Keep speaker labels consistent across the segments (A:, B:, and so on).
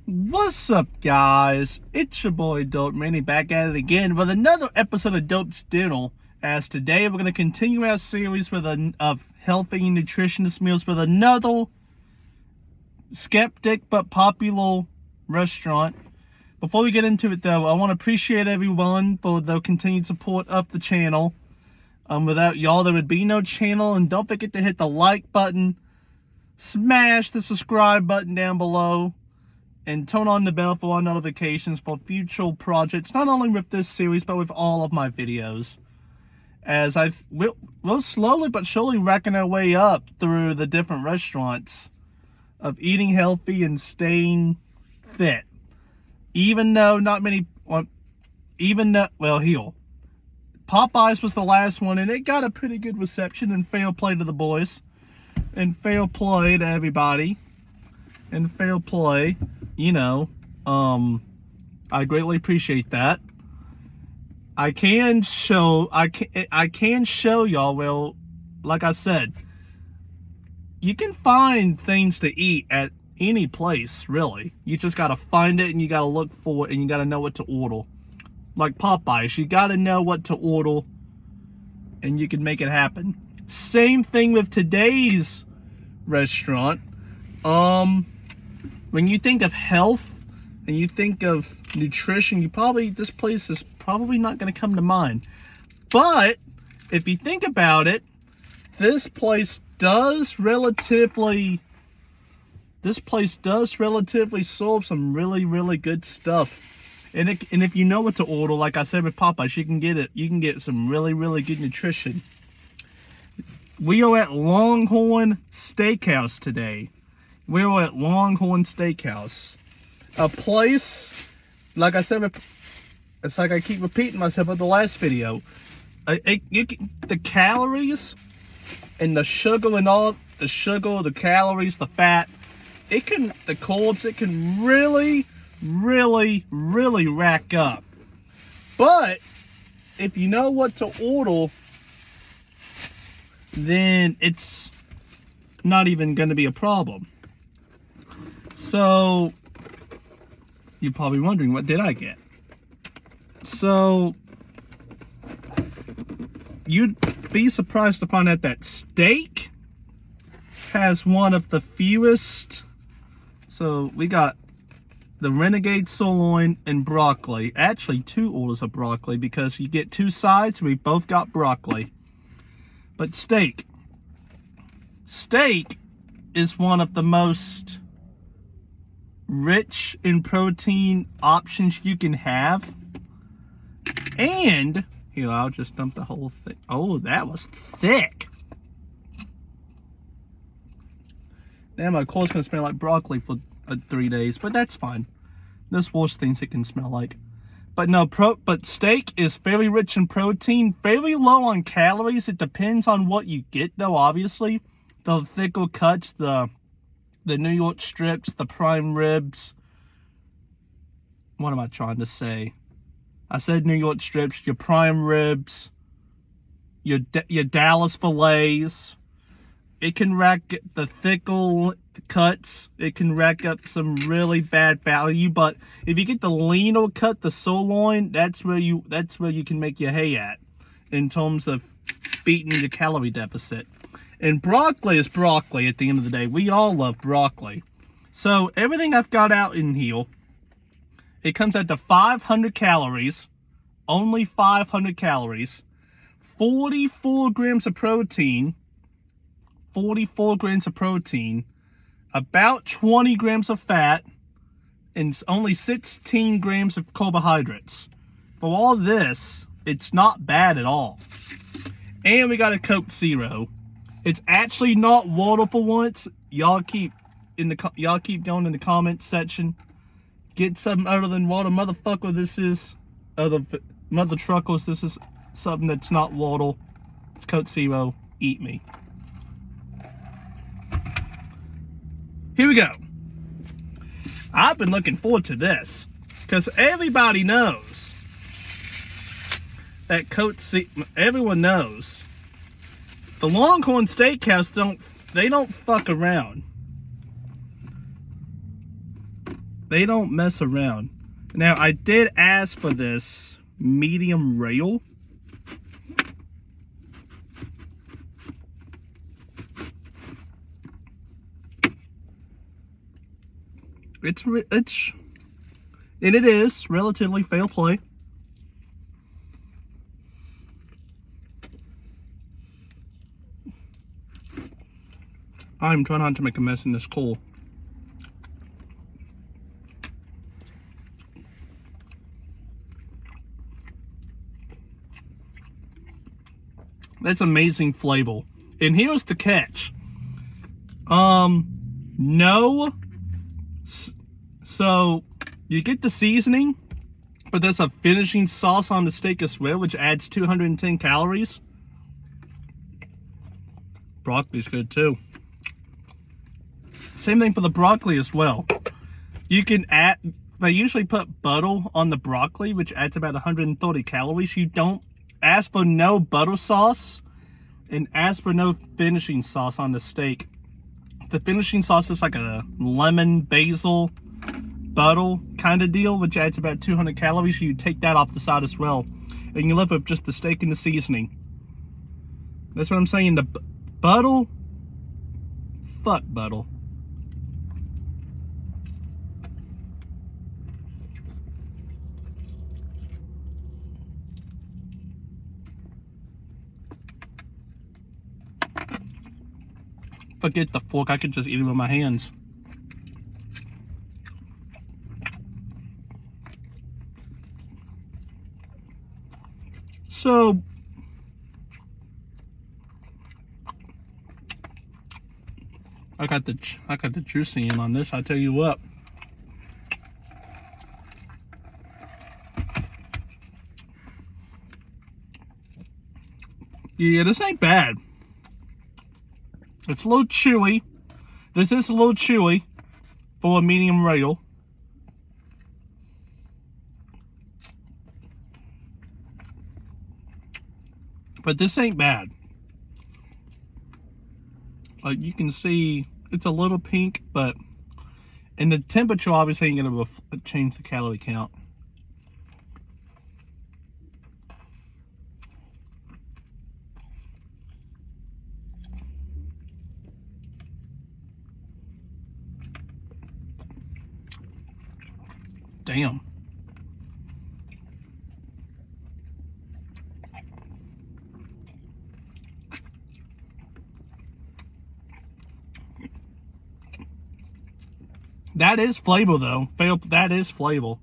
A: What's up, guys? It's your boy Dope Manny back at it again with another episode of Dope's Dental. As today we're going to continue our series with of healthy and nutritious meals with another skeptic but popular restaurant. Before we get into it, though, I want to appreciate everyone for the continued support of the channel. Without y'all, there would be no channel. And don't forget to hit the like button, smash the subscribe button down below, and turn on the bell for all notifications for future projects, not only with this series, but with all of my videos. As we'll slowly but surely reckon our way up through the different restaurants of eating healthy and staying fit. Even though not many, Popeyes was the last one, and it got a pretty good reception, and fair play to the boys, and fair play to everybody, and fair play, I greatly appreciate that. I can show y'all, well, like I said, you can find things to eat at any place, really. You just gotta find it, and you gotta look for it, and you gotta know what to order. Like Popeyes, you gotta know what to order, and you can make it happen. Same thing with today's restaurant. When you think of health and you think of nutrition, this place is probably not going to come to mind. But if you think about it, this place does relatively serve some really, really good stuff. And if you know what to order, like I said with Popeyes, you can get some really, really good nutrition. We are at Longhorn Steakhouse today. We are at Longhorn Steakhouse. A place, like I said, it's like I keep repeating myself with the last video. The calories and the sugar and all, the calories, the fat, the carbs, it can really, really, really rack up. But if you know what to order, then it's not even going to be a problem. So you're probably wondering, what did I get? So you'd be surprised to find out that steak has one of the fewest. So we got the Renegade sirloin and broccoli. Actually, 2 orders of broccoli because you get 2 sides. We both got broccoli. But steak is one of the most rich in protein options you can have. And here, I'll just dump the whole thing. Oh, that was thick. Now my core's gonna smell like broccoli for 3 days, but that's fine. There's worse things it can smell like. But no, but steak is very rich in protein, very low on calories. It depends on what you get, though, obviously. The thicker cuts, the New York strips, the prime ribs. What am I trying to say? I said New York strips, your prime ribs, your Dallas fillets. It can rack the thicker cuts. It can rack up some really bad value. But if you get the leaner cut, the sirloin, that's where you can make your hay at in terms of beating your calorie deficit. And broccoli is broccoli at the end of the day. We all love broccoli. So everything I've got out in here, it comes out to 500 calories. Only 500 calories. 44 grams of protein. 44 grams of protein. About 20 grams of fat. And only 16 grams of carbohydrates. For all this, it's not bad at all. And we got a Coke Zero. It's actually not water for once. Y'all keep going in the comments section. Get something other than water, motherfucker. This is mother truckers. This is something that's not water. It's Coke Zero. Eat me. Here we go. I've been looking forward to this because everybody knows that everyone knows the Longhorn Steakhouse don't fuck around. They don't mess around. Now, I did ask for this medium rare. And it is relatively fair play. I'm trying not to make a mess in this coal. That's amazing flavor. And here's the catch. No. So, you get the seasoning, but there's a finishing sauce on the steak as well, which adds 210 calories. Broccoli's good too. Same thing for the broccoli as well. You can add, they usually put butter on the broccoli, which adds about 130 calories. You don't ask for no butter sauce and ask for no finishing sauce on the steak. The finishing sauce is like a lemon, basil, butter kind of deal, which adds about 200 calories. You take that off the side as well, and you live with just the steak and the seasoning. That's what I'm saying. The butter, fuck butter. Forget the fork, I could just eat it with my hands. So, I got the juicy in on this, I tell you what. Yeah, this ain't bad. It's a little chewy. This is a little chewy for a medium rare. But this ain't bad. Like you can see, it's a little pink, but and the temperature obviously ain't gonna change the calorie count. Damn. That is flavor though. That is flavor.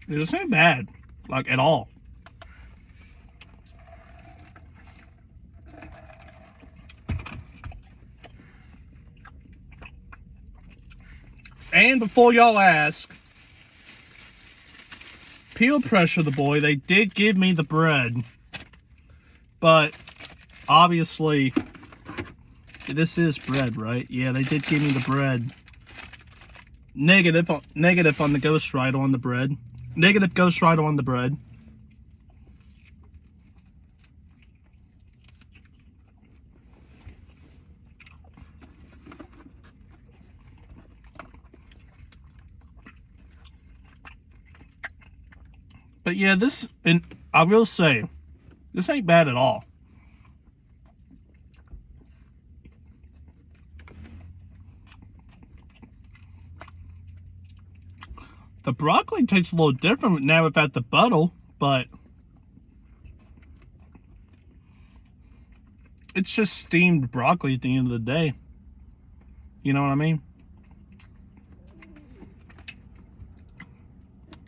A: This ain't bad, like at all. And before y'all ask, peer pressure the boy, they did give me the bread. But, obviously, this is bread, right? Yeah, they did give me the bread. Negative on the Ghost Rider on the bread. Negative Ghost Rider on the bread. But yeah, this, and I will say, this ain't bad at all. The broccoli tastes a little different now without the butter, but it's just steamed broccoli at the end of the day. You know what I mean?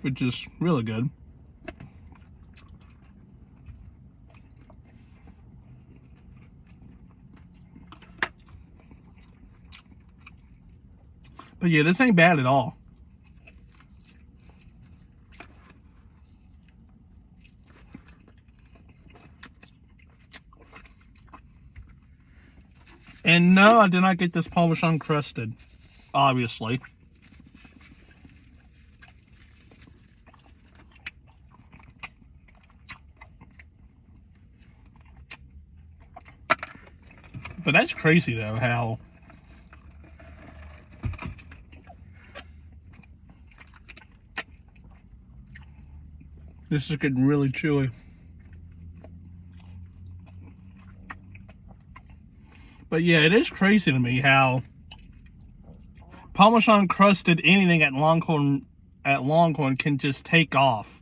A: Which is really good. But yeah, this ain't bad at all. And no, I did not get this Parmesan crusted, obviously. But that's crazy, though, how this is getting really chewy. But yeah, it is crazy to me how Parmesan crusted anything at Longhorn can just take off.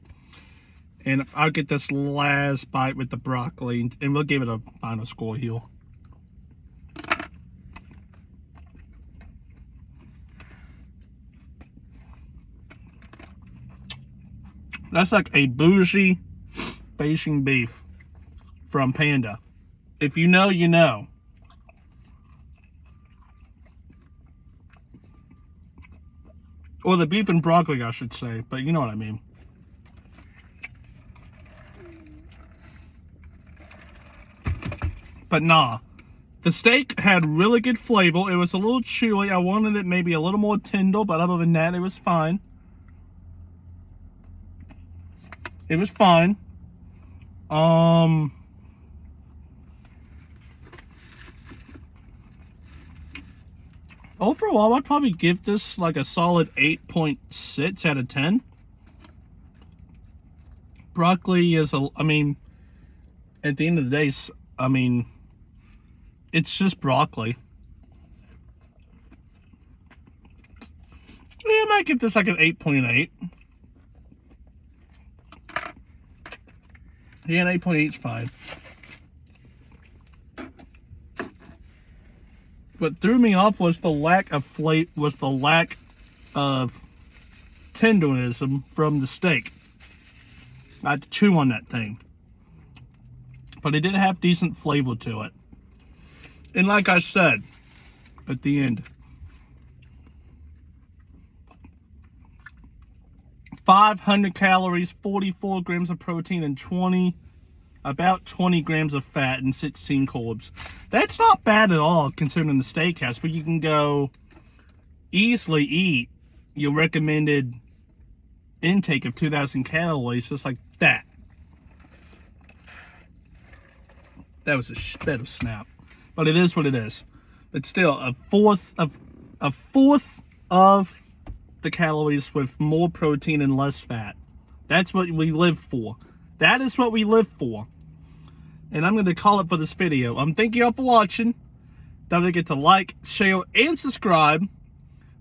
A: And I'll get this last bite with the broccoli, and we'll give it a final score here. That's like a bougie Beijing beef from Panda. If you know, you know. Or the beef and broccoli, I should say, but you know what I mean. But nah, the steak had really good flavor. It was a little chewy. I wanted it maybe a little more tender, but other than that, it was fine. It was fine. Overall, I'd probably give this like a solid 8.6 out of 10. Broccoli is I mean, at the end of the day, I mean, it's just broccoli. Yeah, I might give this like an 8.8. Yeah, an 8.8 is fine. What threw me off was the lack of tenderism from the steak. I had to chew on that thing. But it did have decent flavor to it. And like I said, at the end, 500 calories, 44 grams of protein, and about 20 grams of fat and 16 carbs. That's not bad at all considering the steakhouse, but you can go easily eat your recommended intake of 2,000 calories just like that. That was a bit of snap, but it is what it is. But still, a fourth of the calories with more protein and less fat. That's what we live for. That is what we live for. And I'm going to call it for this video. Thank you all for watching. Don't forget to like, share, and subscribe.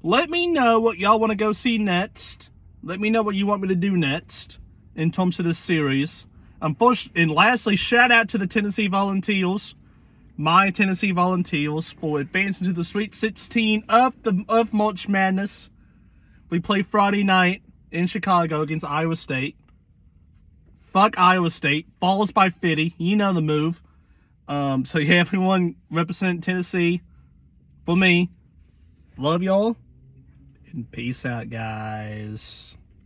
A: Let me know what y'all want to go see next. Let me know what you want me to do next in terms of this series. And lastly, shout out to the Tennessee Volunteers. My Tennessee Volunteers for advancing to the Sweet 16 of March Madness. We play Friday night in Chicago against Iowa State. Fuck Iowa State. Falls by 50. You know the move. So yeah, everyone represent Tennessee for me. Love y'all. And peace out, guys.